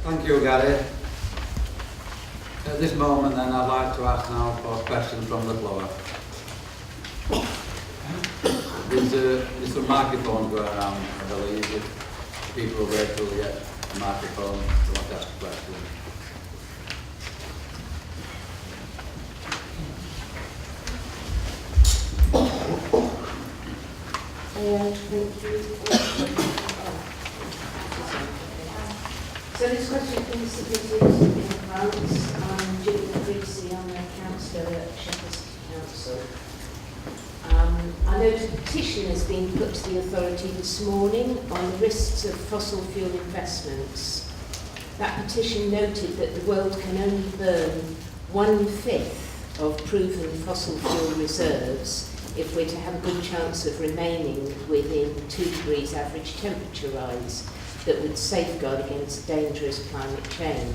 Thank you, Gary. At this moment then I'd like to ask now for questions from the floor. There's some microphones going around, I believe. If people will wait till they get a microphone to want to ask a question. So this question has been submitted in advance. I'm Julie Creasy, I'm a councillor at Sheffield City Council. I note a petition has been put to the authority this morning on the risks of fossil fuel investments. That petition noted that the world can only burn 1/5 of proven fossil fuel reserves if we're to have a good chance of remaining within 2 degrees average temperature rise that would safeguard against dangerous climate change.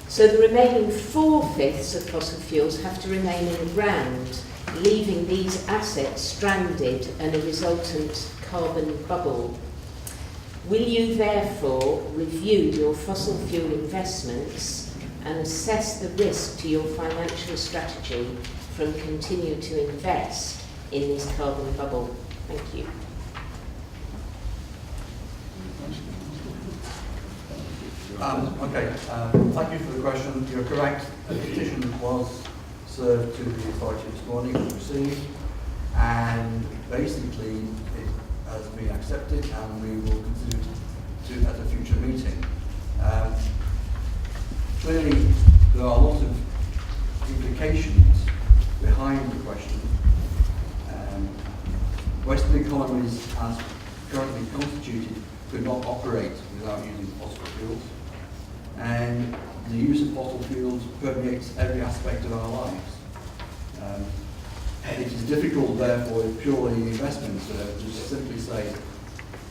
So the remaining 4/5 of fossil fuels have to remain in the ground, leaving these assets stranded and a resultant carbon bubble. Will you therefore review your fossil fuel investments and assess the risk to your financial strategy from continuing to invest in this carbon bubble? Thank you. Thank you for the question. You're correct. The petition was served to the authority this morning, it was received, and basically it has been accepted and we will consider it at a future meeting. Clearly, there are lots of implications behind the question. Western economies, as currently constituted, could not operate without using fossil fuels. And the use of fossil fuels permeates every aspect of our lives. It is difficult, therefore, if purely investments to simply say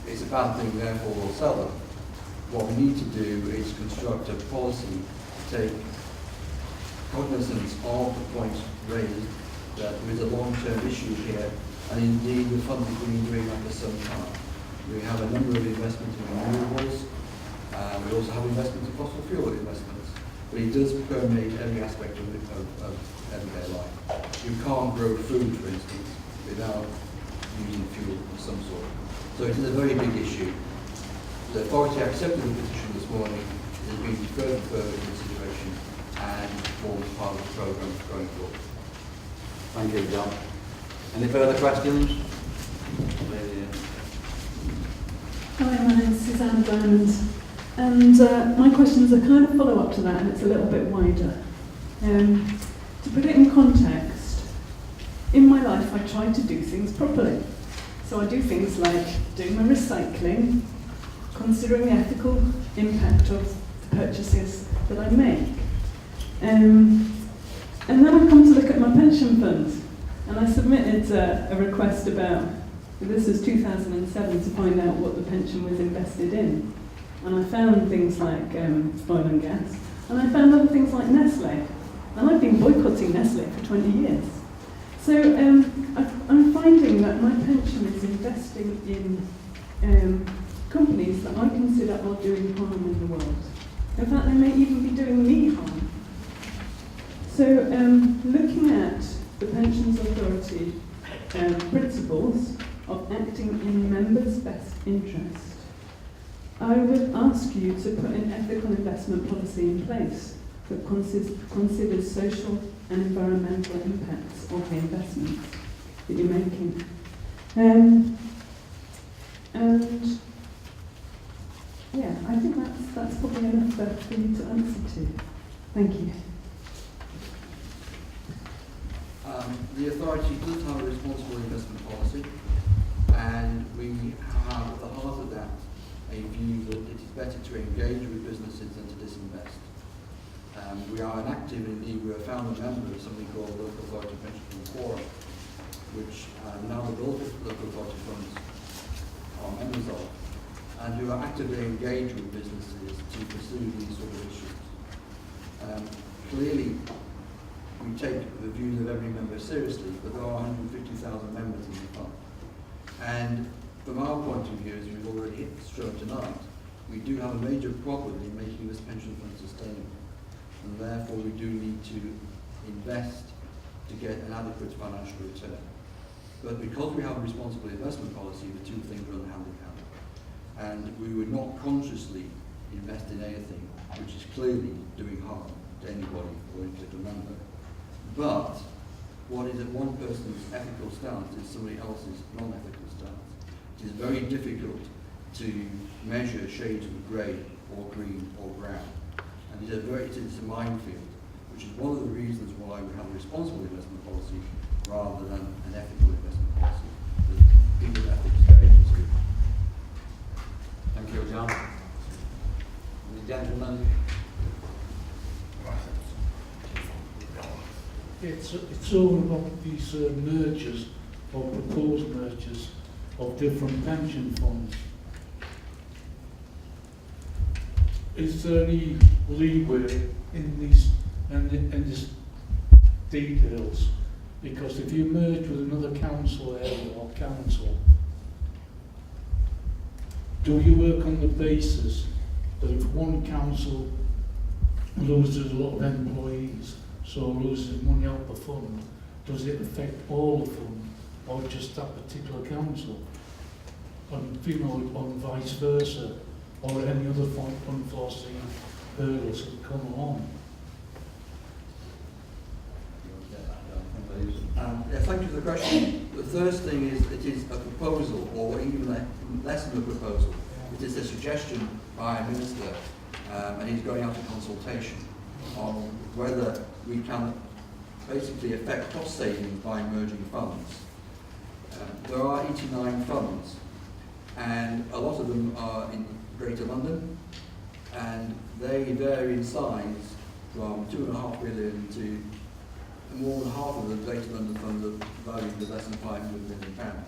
it's a bad thing, therefore we'll sell them. What we need to do is construct a policy to take cognizance of the point raised that there is a long-term issue here, and indeed the fund has been doing that for some time. We have a number of investments in renewables. We also have investments in fossil fuel investments, but it does permeate every aspect of everyday life. You can't grow food, for instance, without using fuel of some sort. So it is a very big issue. The authority accepted the petition this morning. It has been deferred for further consideration and forms part of the programme going forward. Thank you, John. Any further questions? Hi, my name's Suzanne Diamond, and my questions are kind of follow-up to that, and it's a little bit wider. To put it in context, in my life I try to do things properly. So I do things like doing my recycling, considering the ethical impact of the purchases that I make. And then I come to look at my pension fund, and I submitted a request about, this was 2007, to find out what the pension was invested in. And I found things like oil and gas, and I found other things like Nestle. And I've been boycotting Nestle for 20 years. So I'm finding that my pension is investing in companies that I consider are doing harm in the world. In fact, they may even be doing me harm. So looking at the Pensions Authority principles of acting in members' best interest, I would ask you to put an ethical investment policy in place that considers social and environmental impacts of the investments that you're making. And yeah, I think that's probably enough for you to answer to. Thank you. The authority does have a responsible investment policy, and we have at the heart of that a view that it is better to engage with businesses than to disinvest. We are an active, indeed we are a founder member of something called the Local Authority Pension Fund Forum, which now the local authority funds are members of, and who are actively engaged with businesses to pursue these sort of issues. Clearly, we take the views of every member seriously, but there are 150,000 members in the fund. And from our point of view, as we've already shown tonight, we do have a major problem in making and therefore we do need to invest to get an adequate financial return. But because we have a responsible investment policy, the two things run hand in hand. And we would not consciously invest in anything which is clearly doing harm to anybody or any particular member. But what is at one person's ethical stance is somebody else's non-ethical stance. It is very difficult to measure shades of grey or green or brown. And it is a minefield, which is one of the reasons why we have a responsible investment policy rather than an ethical investment policy. The people ethics very interesting. Thank you, John. The gentleman. It's all about these mergers or proposed mergers of different pension funds. Is there any leeway in these in this details? Because if you merge with another council area or council, do you work on the basis that if one council loses a lot of employees, so loses money out the fund, does it affect all the fund or just that particular council? And or vice versa, or any other unforeseen hurdles that come along? Thank you for the question. The first thing is it is a proposal, or even less than a proposal. It is a suggestion by a minister, and he's going out to consultation on whether we can basically affect cost savings by merging funds. There are 89 funds, and a lot of them are in Greater London, and they vary in size from 2.5 billion to more than half of the Greater London funds are valued at less than £500 million.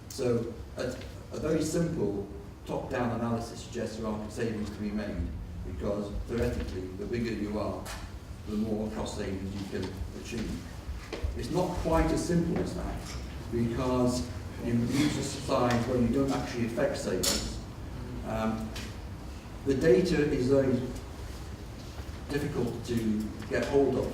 So a very simple top-down analysis suggests there are savings to be made, because theoretically the bigger you are, the more cost savings you can achieve. It's not quite as simple as that, because you use a size where you don't actually affect savings. The data is very difficult to get hold of.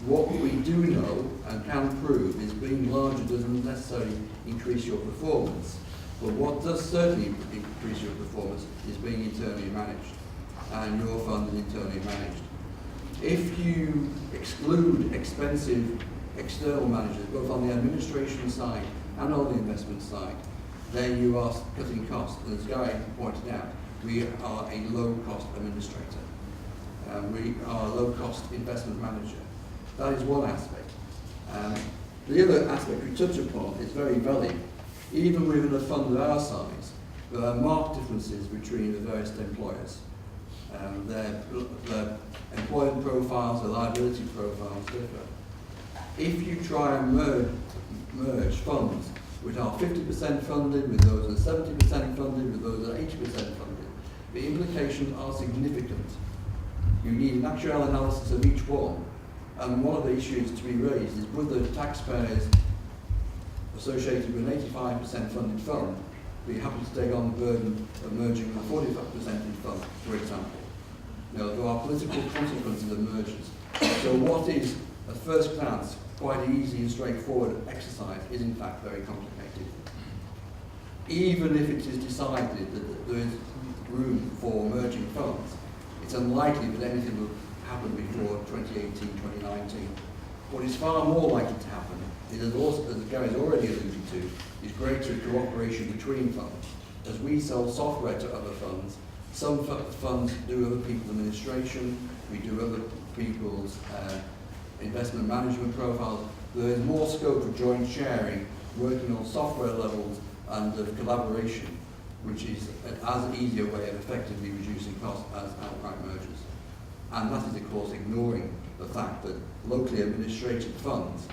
What we do know and can prove is being larger doesn't necessarily increase your performance, but what does certainly increase your performance is being internally managed, and your fund is internally managed. If you exclude expensive external managers, both on the administration side and on the investment side, then you are cutting costs. And as Guy pointed out, we are a low-cost administrator. We are a low-cost investment manager. That is one aspect. The other aspect we touch upon is very valid. Even within a fund of our size, there are marked differences between the various employers. Their employment profiles, their liability profiles differ. If you try and merge funds which are 50% funded with those that are 70% funded with those that are 80% funded, the implications are significant. You need an actual analysis of each one. And one of the issues to be raised is, would the taxpayers associated with an 85% funded fund be happy to take on the burden of merging a 45% fund, for example? Now, there are political consequences of mergers. So what is, at first glance, quite an easy and straightforward exercise is in fact very complicated. Even if it is decided that there is room for merging funds, it's unlikely that anything will happen before 2018, 2019. What is far more likely to happen is, also, as Gary's already alluded to, is greater cooperation between funds. As we sell software to other funds, some funds do other people's administration, we do other people's investment management profiles. There is more scope for joint sharing, working on software levels and of collaboration, which is an as easier way of effectively reducing costs as outright mergers. And that is, of course, ignoring the fact that locally administrated funds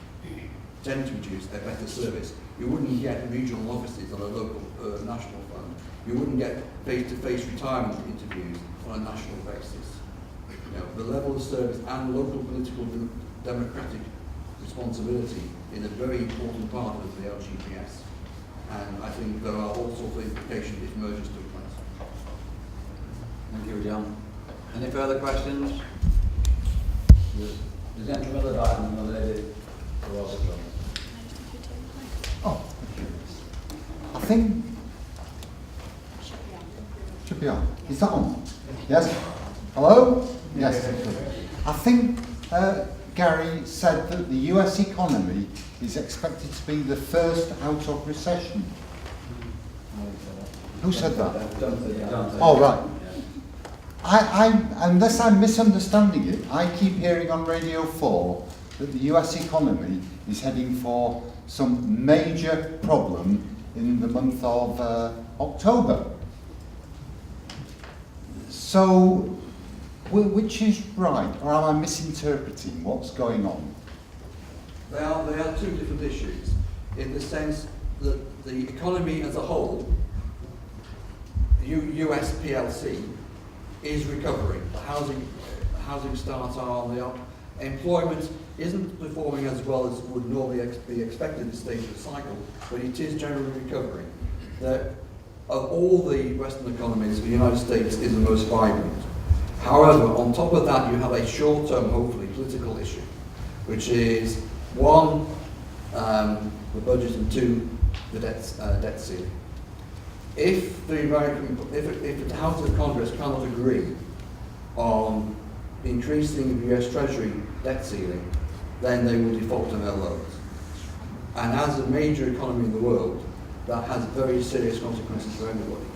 tend to produce a better service. You wouldn't get regional offices on a local national fund. You wouldn't get face-to-face retirement interviews on a national basis. You know, the level of service and local political democratic responsibility is a very important part of the LGPS. And I think there are all sorts of implications if mergers took place. Thank you, John. Any further questions? The gentleman at the back and the lady towards the front. Oh, I think should be on. Is that on? Yes. Hello? Yes. I think Gary said that the US economy is expected to be the first out of recession. Who said that? Oh, right. Unless I'm misunderstanding it, I keep hearing on Radio 4 that the US economy is heading for some major problem in the month of October. So, which is right, or am I misinterpreting what's going on? They are two different issues, in the sense that the economy as a whole, US PLC, is recovering. The housing starts are on the up. Employment isn't performing as well as would normally be expected at this stage of the cycle, but it is generally recovering. Of all the Western economies, the United States is the most vibrant. However, on top of that, you have a short-term, hopefully, political issue, which is one, the budget, and two, the debt ceiling. If the House of Congress cannot agree on increasing the US Treasury debt ceiling, then they will default on their loans. And as a major economy in the world, that has very serious consequences for everybody.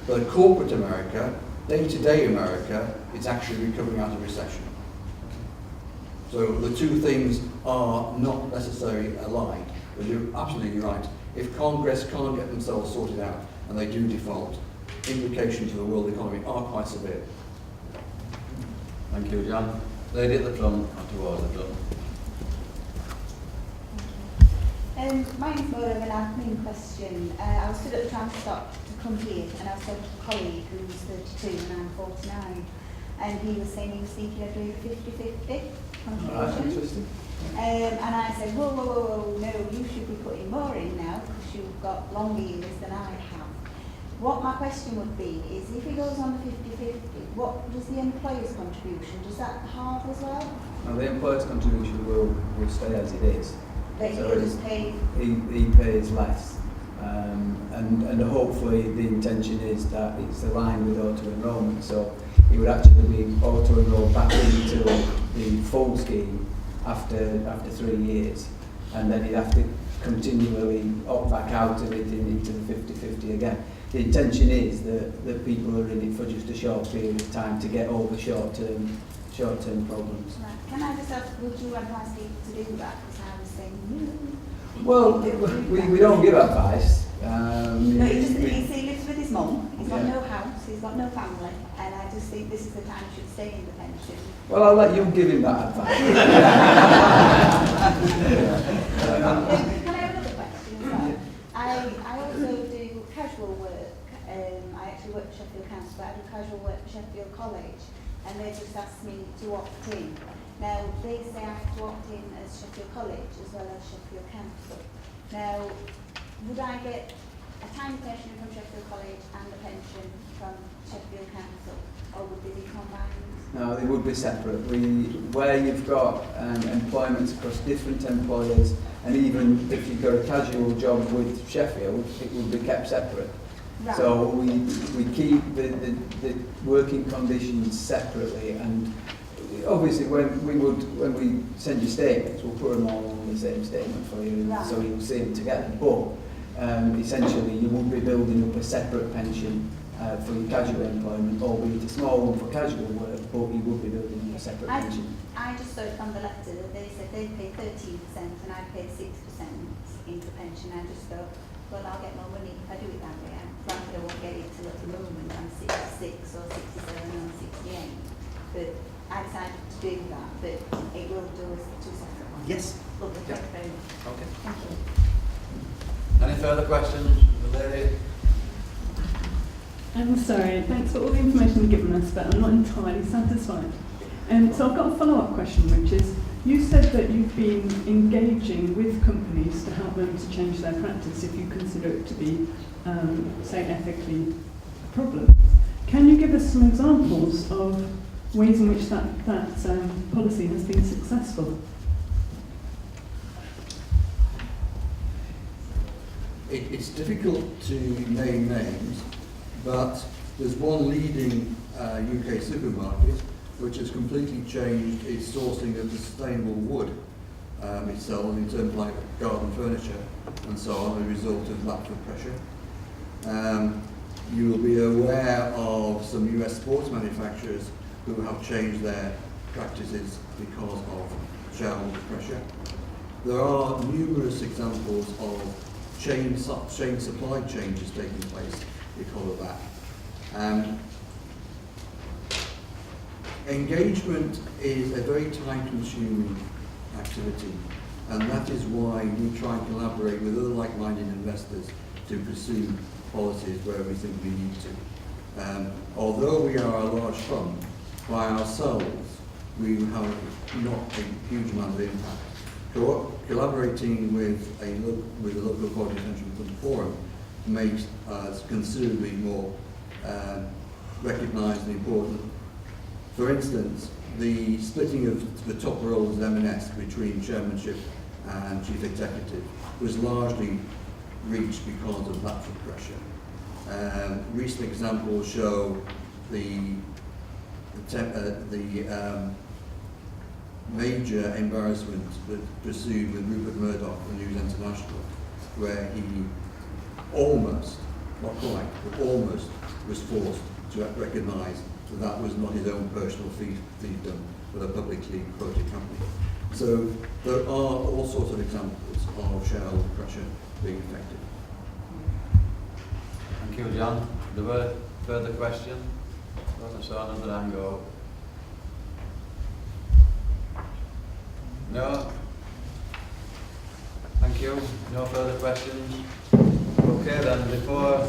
But corporate America, day-to-day America, is actually recovering out of recession. So the two things are not necessarily alike, but you're absolutely right. If Congress can't get themselves sorted out and they do default, implications for the world economy are quite severe. Thank you, John. Lady at the front, or towards the front. My name's more of an admin question. I was stood at the tram stop to come here, and I was talking to a colleague who was 32 and I'm 49, and he was saying he was thinking of doing 50-50 contribution. And I said, whoa, no, you should be putting more in now because you've got longer years than I have. What my question would be is, if he goes on the 50-50, what does the employer's contribution, does that halve as well? Now the employer's contribution will stay as it is. But So he just pay. He pays less, and hopefully the intention is that it's aligned with auto enrolment. So he would actually be auto enrolled back into the full scheme after 3 years, and then he'd have to continually opt back out of it into the 50-50 again. The intention is that people are in it for just a short period of time to get over short-term problems. Right. Can I just ask, would you advise me to do that? Because I was saying, Well, we don't give advice. no, he lives with his mum, he's got no house, he's got no family, and I just think this is the time he should stay in the pension. Well, I'll let you give him that advice. Can I have another question as well? I also do casual work. I actually work for Sheffield Council, but I do casual work for Sheffield College, and they just asked me to opt in. Now, they say I have to opt in as Sheffield College as well as Sheffield Council. Now, would I get a time pension from Sheffield College and a pension from Sheffield Council, or would they be combined? No, they would be separate. Where you've got employments across different employers, and even if you've got a casual job with Sheffield, it will be kept separate. Right. So we keep the working conditions separately, and obviously when we send you statements, we'll put them all on the same statement for you, right, so you'll see them together. But essentially, you will be building up a separate pension for your casual employment, albeit a small one for casual work, but you will be building up a separate pension. I just saw it on the letter that they said they pay 13% and I pay 6% into pension. I just thought, well, I'll get more money if I do it that way. Frankly, I won't get it till at the moment I'm 66 or 67 or 68. But I decided to do that, but it will do us two separate ones. Yes. Lovely, Yeah. thank you very much. Okay. Thank you. Any further questions? The lady. I'm sorry, thanks for all the information you've given us, but I'm not entirely satisfied. So I've got a follow-up question, which is, you said that you've been engaging with companies to help them to change their practice if you consider it to be, say, ethically a problem. Can you give us some examples of ways in which that policy has been successful. It's difficult to name names, but there's one leading UK supermarket which has completely changed its sourcing of the sustainable wood it sells in terms of like garden furniture and so on as a result of lateral pressure. You will be aware of some US sports manufacturers who have changed their practices because of shareholder pressure. There are numerous examples of chain supply changes taking place because of that. Engagement is a very time-consuming activity, and that is why we try and collaborate with other like-minded investors to pursue policies where we think we need to. Although we are a large fund, by ourselves we have not a huge amount of impact. Collaborating with a local body pension fund forum makes us considerably more recognised and important. For instance, the splitting of the top roles of M&S between chairmanship and chief executive was largely reached because of lateral pressure. Recent examples show the major embarrassment pursued with Rupert Murdoch and News International, where he almost, not quite, but almost was forced to recognise that that was not his own personal fiefdom, but a publicly quoted company. So there are all sorts of examples of shareholder pressure being effective. Thank you, John. There were further questions? I saw another hand go. No? Thank you. No further questions? Okay then, before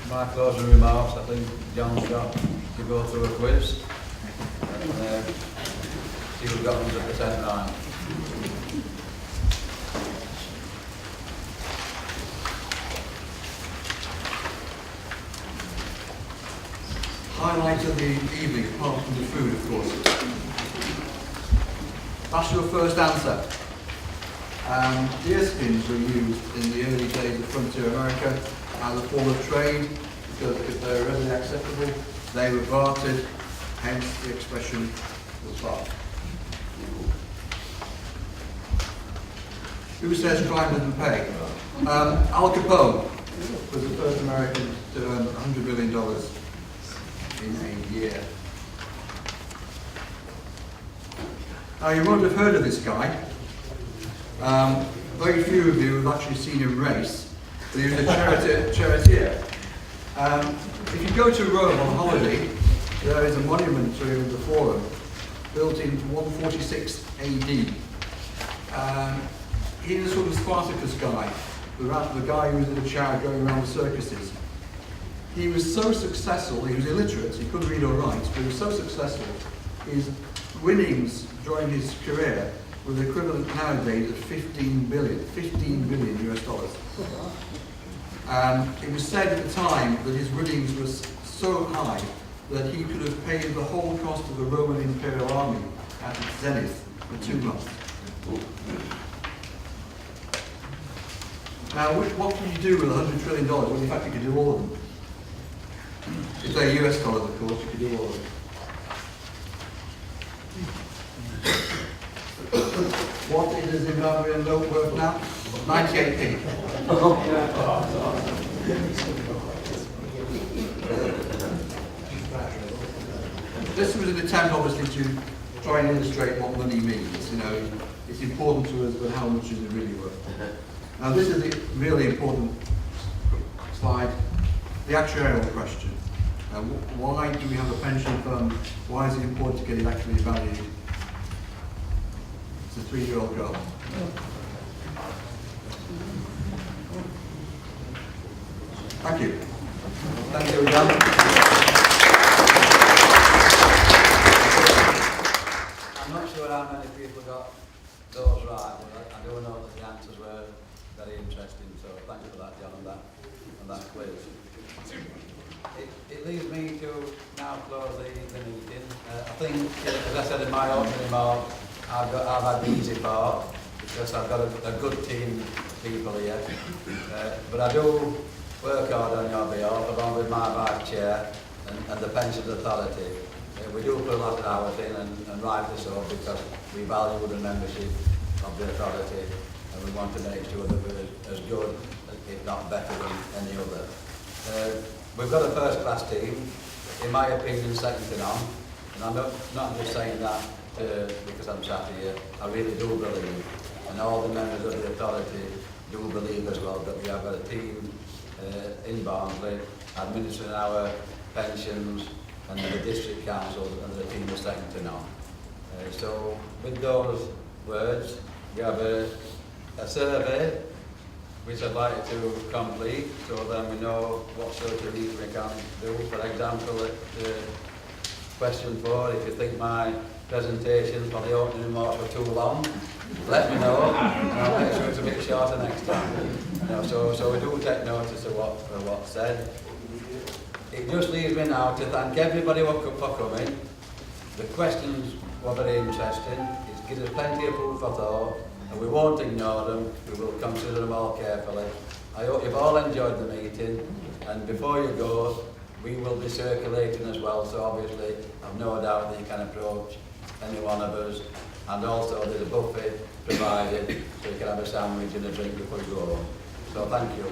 my closing remarks, I think John's got to go through a quiz and see who got 100% right. Highlight of the evening, apart from the food, of course. That's your first answer. Deerskins were used in the early days of frontier America as a form of trade because if they were readily acceptable, they were bartered, hence the expression was barter. Who says crime doesn't pay? Al Capone was the first American to earn $100 million in a year. Now you won't have heard of this guy. Very few of you have actually seen him race, but he was a charioteer. If you go to Rome on holiday, there is a monument to him in the Forum, built in 146 AD. He's a sort of Spartacus guy, the guy who was in a chariot going around the circuses. He was so successful, he was illiterate, he couldn't read or write, but he was so successful, his winnings during his career were the equivalent nowadays of 15 billion US dollars. It was said at the time that his winnings were so high that he could have paid the whole cost of the Roman Imperial Army at its zenith for 2 months. Now, what can you do with $100 trillion? Well, in fact, you could do all of them. If they're US dollars, of course, you could do all of them. What is the Zimbabwean note worth now? 98p. This was an attempt, obviously, to try and illustrate what money means. You know, it's important to us, but how much is it really worth? Now, this is a really important slide. The actuarial question. Why do we have a pension fund? Why is it important to get it actually valued? It's a 3-year-old girl. Thank you. Thank you, John. I'm not sure how many people got those right, but I do know that the answers were very interesting, so thanks for that, John, and that quiz. It leaves me to now close the meeting. think, as I said in my opening remark, I've had the easy part because I've got a good team of people here. But I do work hard on your behalf, along with my vice chair and the Pensions Authority. We do put a lot of hours in, and rightly so, because we value the membership of the authority, and we want to make sure that we're as good, if not better, than any other. We've got a first-class team, in my opinion, second to none, and I'm not just saying that because I'm sat here. I really do believe, and all the members of the authority do believe as well, that we have got a team in Barnsley administering our pensions, and the district council and the team is second to none. So with those words, we have a survey which I'd like to complete, so then we know what sort of things we can do. For example, question 4, if you think my presentation for the opening remarks were too long, let me know, and I'll make sure it's a bit shorter next time. So we do take notice of what's said. It just leaves me now to thank everybody for coming. The questions were very interesting. It gives us plenty of food for thought, and we won't ignore them. We will consider them all carefully. I hope you've all enjoyed the meeting, and before you go, we will be circulating as well, so obviously I've no doubt that you can approach any one of us, and also there's a buffet provided, so you can have a sandwich and a drink before you go home. So thank you.